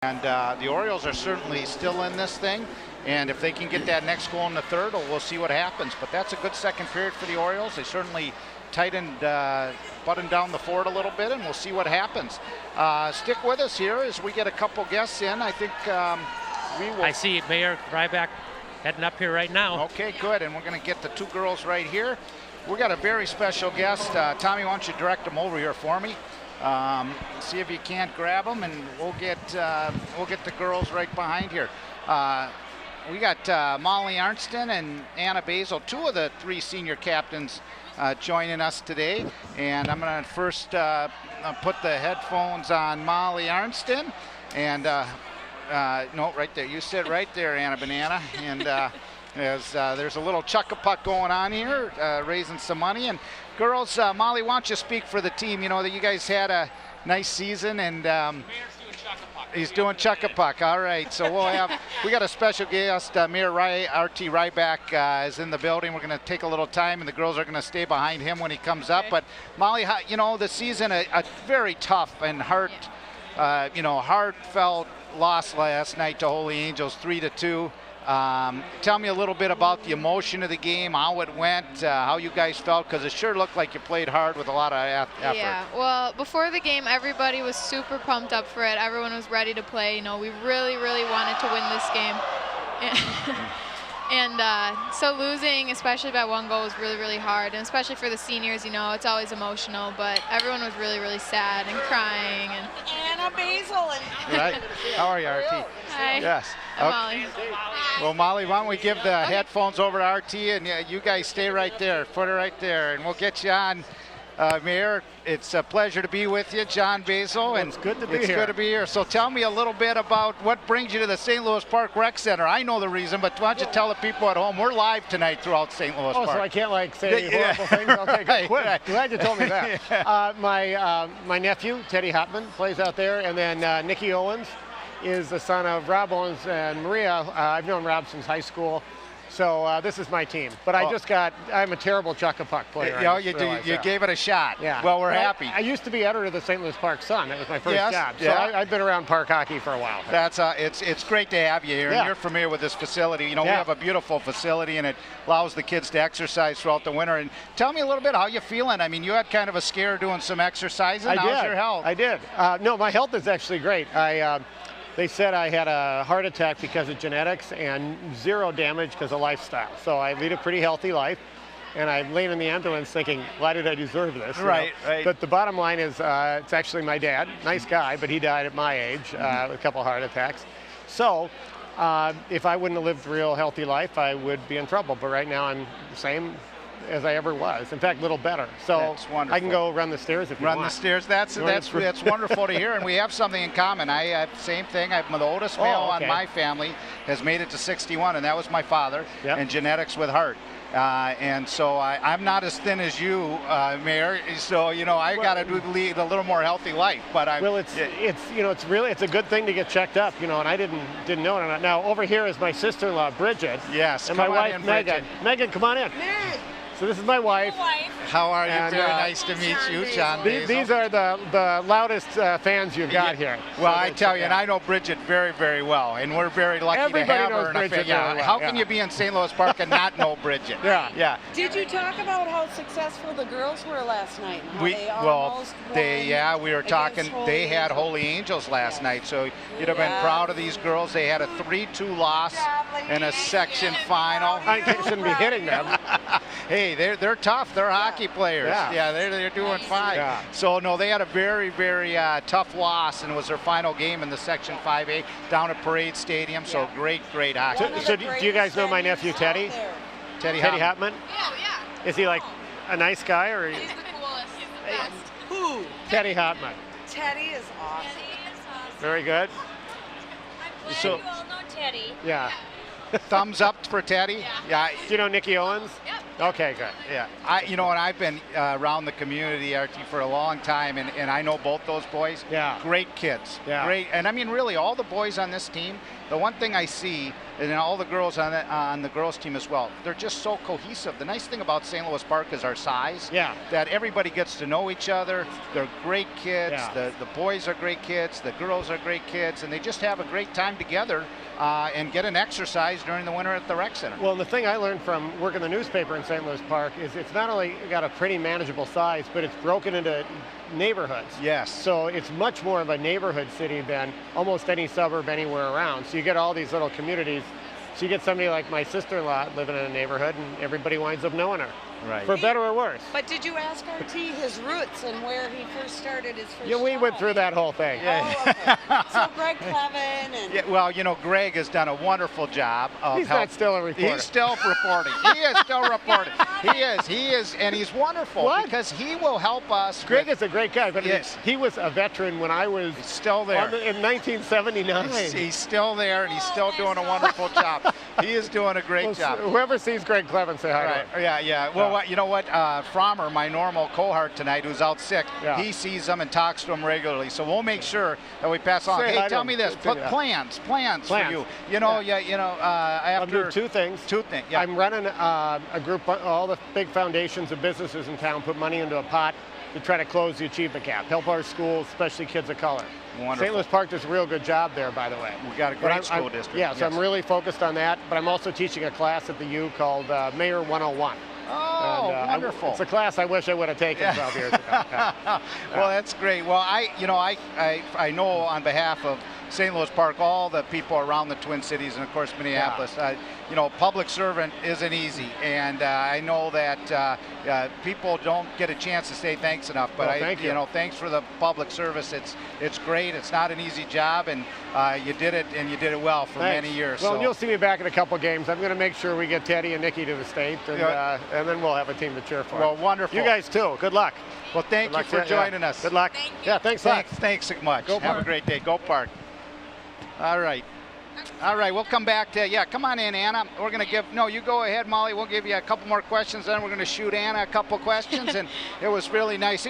And the Orioles are certainly still in this thing. And if they can get that next goal in the third, we'll see what happens. But that's a good second period for the Orioles. They certainly tightened, buttoned down the fort a little bit, and we'll see what happens. Stick with us here as we get a couple guests in. I think we will. I see Mayor Rybak heading up here right now. Okay, good. And we're going to get the two girls right here. We got a very special guest. Tommy, why don't you direct them over here for me? See if you can't grab them, and we'll get the girls right behind here. We got Molly Arnston and Anna Basill, two of the three senior captains, joining us today. And I'm going to first put the headphones on Molly Arnston, and no, right there. You sit right there, Anna Banana. And as there's a little chuck-a-puck going on here, raising some money. And girls, Molly, why don't you speak for the team? You know that you guys had a nice season, and he's doing chuck-a-puck. All right, so we got a special guest. Mayor RT Rybak is in the building. We're going to take a little time, and the girls are going to stay behind him when he comes up. But Molly, you know, the season a very tough and heartfelt loss last night to Holy Angels, 3-2. Tell me a little bit about the emotion of the game, how it went, how you guys felt, because it sure looked like you played hard with a lot of effort. Yeah, well, before the game, everybody was super pumped up for it. Everyone was ready to play. You know, we really, really wanted to win this game. And so losing, especially by one goal, was really, really hard. And especially for the seniors, you know, it's always emotional. But everyone was really, really sad and crying. And Anna Basill. Right. How are you, RT? Hi. Yes. I'm Molly. Well, Molly, why don't we give the headphones over to RT, and you guys stay right there. Put it right there, and we'll get you on. Mayor, it's a pleasure to be with you, John Basill. And it's good to be here. It's good to be here. So tell me a little bit about what brings you to the St. Louis Park Rec Center. I know the reason, but why don't you tell the people at home, we're live tonight throughout St. Louis Park. So I can't say any horrible things? Okay, good. Glad you told me that. My nephew, Teddy Hopman, plays out there, and then Nicky Owens is the son of Rob Owens and Maria. I've known Rob since high school. So this is my team, but I'm a terrible chuck-a-puck player. You gave it a shot. Yeah. Well, we're happy. I used to be editor of the St. Louis Park Sun. That was my first job. So I've been around park hockey for a while. That's it's great to have you here, and you're familiar with this facility. You know, we have a beautiful facility, and it allows the kids to exercise throughout the winter. And tell me a little bit how you feeling. I mean, you had kind of a scare doing some exercising. How's your health? I did. No, my health is actually great. They said I had a heart attack because of genetics and zero damage because of lifestyle. So I lead a pretty healthy life, and I'm laying in the ambulance thinking, why did I deserve this? Right. But the bottom line is it's actually my dad, nice guy, but he died at my age with a couple of heart attacks. So if I wouldn't have lived a real healthy life, I would be in trouble. But right now I'm the same as I ever was. In fact, a little better. So I can go run the stairs if you want. Run the stairs. That's wonderful to hear. And we have something in common. I have the same thing. I'm the oldest male on my family, has made it to 61, and that was my father. And genetics with heart. And so I'm not as thin as you, Mayor. So I got to lead a little more healthy life. But it's a good thing to get checked up. And I didn't know it. Now over here is my sister-in-law Bridget. Yes. And my wife Megan. Megan, come on in. So this is my wife. How are you? Very nice to meet you, John Basill. These are the loudest fans you've got here. Well, I tell you, and I know Bridget very, very well, and we're very lucky to have her. Bridget very well. How can you be in St. Louis Park and not know Bridget? Yeah. Did you talk about how successful the girls were last night? We were talking. They had Holy Angels last night, so you'd have been proud of these girls. They had a 3-2 loss in a section final. I shouldn't be hitting them. Hey, they're tough. They're hockey players. Yeah, they're doing fine. Yeah. So no, they had a very, very tough loss, and it was their final game in the Section 5A down at Parade Stadium. So great hockey. So do you guys know my nephew Teddy? Teddy Hopman? Yeah. Is he like a nice guy or? He's the coolest. He's the best. Who? Teddy Hopman. Teddy is awesome. Very good. I'm glad you all know Teddy. Yeah. Thumbs up for Teddy. Yeah. Do you know Nicky Owens? Yep. Okay, good. Yeah, you know, and I've been around the community, RT, for a long time, and I know both those boys. Yeah. Great kids. Yeah. Great, and I mean, really, all the boys on this team, the one thing I see, and all the girls on the girls team as well, they're just so cohesive. The nice thing about St. Louis Park is our size. Yeah. That everybody gets to know each other. They're great kids. Yeah. The boys are great kids. The girls are great kids, and they just have a great time together and get an exercise during the winter at the rec center. Well, the thing I learned from working the newspaper in St. Louis Park is it's not only got a pretty manageable size, but it's broken into neighborhoods. Yes. So it's much more of a neighborhood city than almost any suburb anywhere around. So you get all these little communities. So you get somebody like my sister-in-law living in a neighborhood, and everybody winds up knowing her. Right. For better or worse. But did you ask RT his roots and where he first started his first Yeah, we show? went through that whole thing. Oh, okay. So Greg Clevin and... Yeah, well, you know, Greg has done a wonderful job of He's not still a reporter. He's still reporting. He is still reporting. He is, and he's wonderful What? because he will help us. Greg is a great guy, but Yes. he was a veteran when I was He's still there. in 1979. He's still there, and he's still doing a wonderful job. He is doing a great Well, job. whoever sees Greg Clevin, say hi to Right. him. Yeah. Well, you know what? Frommer, my normal cohort tonight, who's out sick, Yeah. he sees them and talks to them regularly. So we'll make sure that we pass on. Say hi Hey, to tell him. me this. Yeah. Plans for you. You know, I'm after doing two things. Yeah. I'm running a group, all the big foundations and businesses in town put money into a pot to try to close the achievement gap, help our schools, especially kids of color. Wonderful. St. Louis Park does a real good job there, by the way. We got a But great I'm- school district. Yeah, so I'm really focused on that, but I'm also teaching a class at the U called Mayor 101. Oh, And, wonderful. It's a class I wish I would have taken 12 years ago. Yeah. Well, that's great. Well, I know on behalf of St. Louis Park, all the people around the Twin Cities, and of course Minneapolis. Public servant isn't easy, and I know that people don't get a chance to say thanks enough. But Well, thank you. Thanks for the public service. It's great. It's not an easy job, and you did it, and you did it well for Thanks. many years. Well, so. you'll see me back in a couple games. I'm going to make sure we get Teddy and Nikki to the state, and then we'll have a team to cheer for. Well, wonderful. You guys too. Good luck. Well, thank you for joining us. Good luck. Thank you. Yeah, thanks a lot. Thanks so much. Go Have Park. a great day. Go Park. All right. We'll come back to, come on in, Anna. We're going to you go ahead, Molly. We'll give you a couple more questions, then we're going to shoot Anna a couple questions, and it was really nice.